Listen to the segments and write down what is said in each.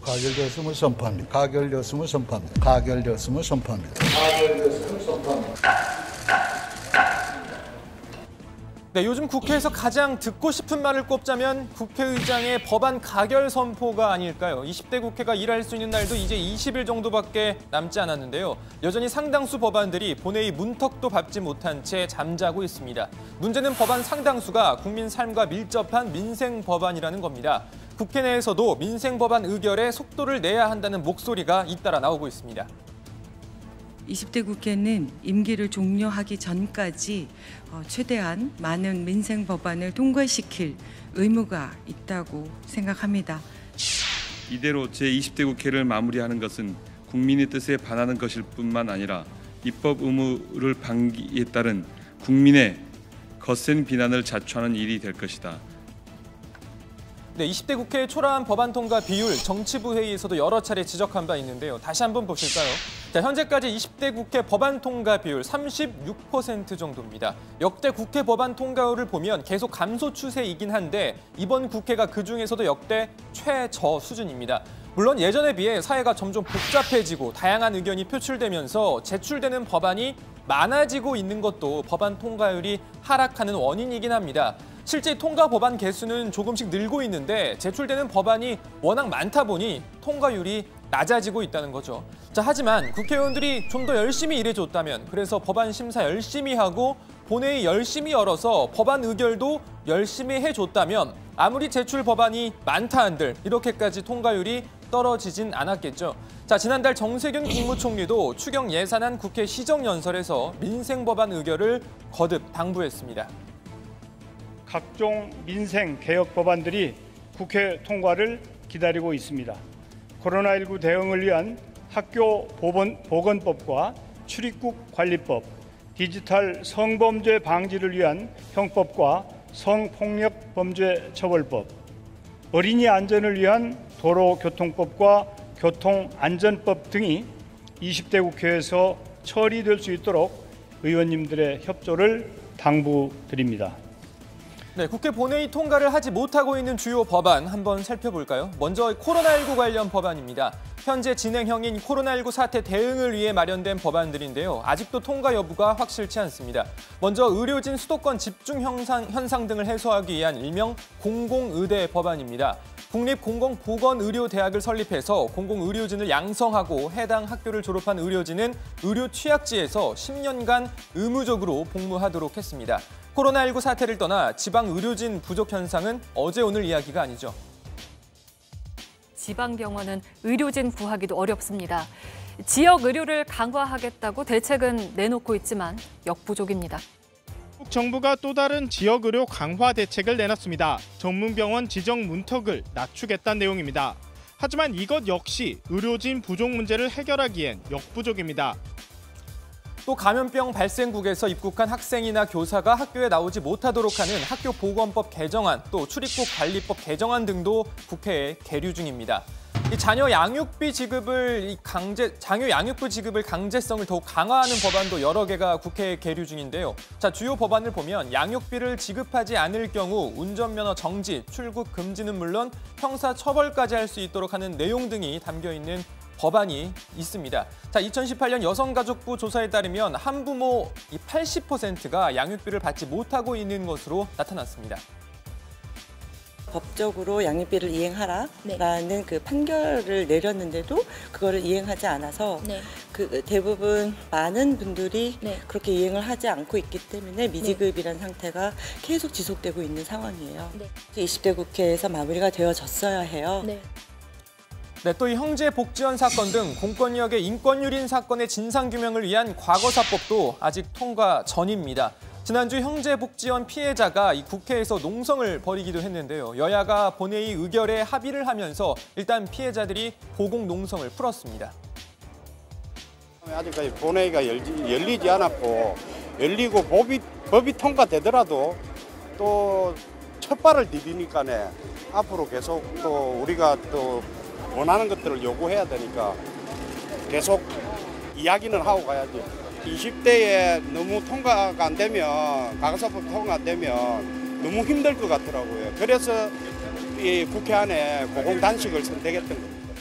가결되었음을 선포합니다. 가결되었음을 선포합니다. 가결되었음을 선포합니다. 가결되었음을 선포합니다. 네, 요즘 국회에서 가장 듣고 싶은 말을 꼽자면 국회의장의 법안 가결 선포가 아닐까요? 20대 국회가 일할 수 있는 날도 이제 20일 정도밖에 남지 않았는데요. 여전히 상당수 법안들이 본회의 문턱도 밟지 못한 채 잠자고 있습니다. 문제는 법안 상당수가 국민 삶과 밀접한 민생 법안이라는 겁니다. 국회 내에서도 민생 법안 의결에 속도를 내야 한다는 목소리가 잇따라 나오고 있습니다. 20대 국회는 임기를 종료하기 전까지 최대한 많은 민생 법안을 통과시킬 의무가 있다고 생각합니다. 이대로 제20대 국회를 마무리하는 것은 국민의 뜻에 반하는 것일 뿐만 아니라 입법 의무를 방기에 따른 국민의 거센 비난을 자초하는 일이 될 것이다. 네, 20대 국회의 초라한 법안 통과 비율, 정치부 회의에서도 여러 차례 지적한 바 있는데요. 다시 한번 보실까요? 자, 현재까지 20대 국회 법안 통과 비율 36% 정도입니다. 역대 국회 법안 통과율을 보면 계속 감소 추세이긴 한데 이번 국회가 그중에서도 역대 최저 수준입니다. 물론 예전에 비해 사회가 점점 복잡해지고 다양한 의견이 표출되면서 제출되는 법안이 많아지고 있는 것도 법안 통과율이 하락하는 원인이긴 합니다. 실제 통과 법안 개수는 조금씩 늘고 있는데 제출되는 법안이 워낙 많다 보니 통과율이 낮아지고 있다는 거죠. 자, 하지만 국회의원들이 좀 더 열심히 일해줬다면, 그래서 법안 심사 열심히 하고 본회의 열심히 열어서 법안 의결도 열심히 해줬다면 아무리 제출 법안이 많다 한들 이렇게까지 통과율이 떨어지진 않았겠죠. 자, 지난달 정세균 국무총리도 추경 예산안 국회 시정연설에서 민생 법안 의결을 거듭 당부했습니다. 각종 민생 개혁 법안들이 국회 통과를 기다리고 있습니다. 코로나19 대응을 위한 학교 보건법과 출입국 관리법, 디지털 성범죄 방지를 위한 형법과 성폭력 범죄 처벌법, 어린이 안전을 위한 도로교통법과 교통안전법 등이 20대 국회에서 처리될 수 있도록 의원님들의 협조를 당부드립니다. 네, 국회 본회의 통과를 하지 못하고 있는 주요 법안 한번 살펴볼까요? 먼저 코로나19 관련 법안입니다. 현재 진행형인 코로나19 사태 대응을 위해 마련된 법안들인데요. 아직도 통과 여부가 확실치 않습니다. 먼저 의료진 수도권 집중 현상 등을 해소하기 위한 일명 공공의대 법안입니다. 국립공공보건의료대학을 설립해서 공공의료진을 양성하고 해당 학교를 졸업한 의료진은 의료 취약지에서 10년간 의무적으로 복무하도록 했습니다. 코로나19 사태를 떠나 지방 의료진 부족 현상은 어제 오늘 이야기가 아니죠. 지방병원은 의료진 구하기도 어렵습니다. 지역 의료를 강화하겠다고 대책은 내놓고 있지만 역부족입니다. 정부가 또 다른 지역 의료 강화 대책을 내놨습니다. 전문병원 지정 문턱을 낮추겠다는 내용입니다. 하지만 이것 역시 의료진 부족 문제를 해결하기엔 역부족입니다. 또 감염병 발생국에서 입국한 학생이나 교사가 학교에 나오지 못하도록 하는 학교보건법 개정안, 또 출입국 관리법 개정안 등도 국회에 계류 중입니다. 이 자녀 양육비 지급을 강제성을 더욱 강화하는 법안도 여러 개가 국회에 계류 중인데요. 자, 주요 법안을 보면 양육비를 지급하지 않을 경우 운전면허 정지, 출국 금지는 물론 형사 처벌까지 할 수 있도록 하는 내용 등이 담겨 있는 법안이 있습니다. 자, 2018년 여성가족부 조사에 따르면 한부모 80%가 양육비를 받지 못하고 있는 것으로 나타났습니다. 법적으로 양육비를 이행하라라는 그 판결을 내렸는데도 그거를 이행하지 않아서 그 대부분 많은 분들이 그렇게 이행을 하지 않고 있기 때문에 미지급이라는 상태가 계속 지속되고 있는 상황이에요. 20대 국회에서 마무리가 되어졌어야 해요. 네, 또 이 형제복지원 사건 등 공권력의 인권유린 사건의 진상규명을 위한 과거사법도 아직 통과 전입니다. 지난주 형제복지원 피해자가 이 국회에서 농성을 벌이기도 했는데요. 여야가 본회의 의결에 합의를 하면서 일단 피해자들이 보복 농성을 풀었습니다. 아직까지 본회의가 열리지 않았고, 열리고 법이 통과되더라도 또 첫 발을 디디니까네 앞으로 계속 또 우리가 또 원하는 것들을 요구해야 되니까 계속 이야기는 하고 가야지. 20대에 너무 통과가 안 되면, 과거사법 통과 안 되면 너무 힘들 것 같더라고요. 그래서 이 국회 안에 공공단식을 선택했던 겁니다.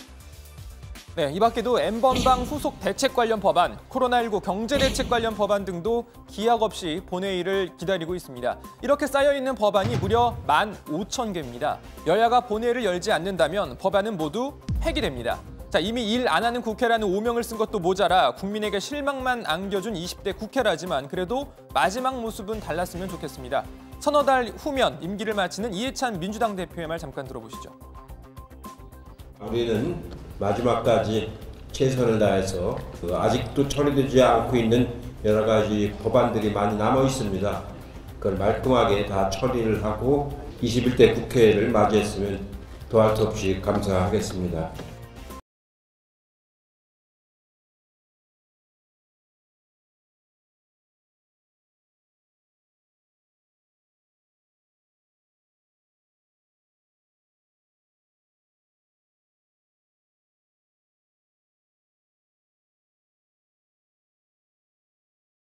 네, 이 밖에도 N번방 후속 대책 관련 법안, 코로나19 경제대책 관련 법안 등도 기약 없이 본회의를 기다리고 있습니다. 이렇게 쌓여있는 법안이 무려 15,000개입니다. 여야가 본회의를 열지 않는다면 법안은 모두 폐기됩니다. 자, 이미 일 안 하는 국회라는 오명을 쓴 것도 모자라 국민에게 실망만 안겨준 20대 국회라지만 그래도 마지막 모습은 달랐으면 좋겠습니다. 서너 달 후면 임기를 마치는 이해찬 민주당 대표의 말 잠깐 들어보시죠. 우리는 마지막까지 최선을 다해서 아직도 처리되지 않고 있는 여러 가지 법안들이 많이 남아 있습니다. 그걸 말끔하게 다 처리를 하고 21대 국회를 맞이했으면 더할 수 없이 감사하겠습니다.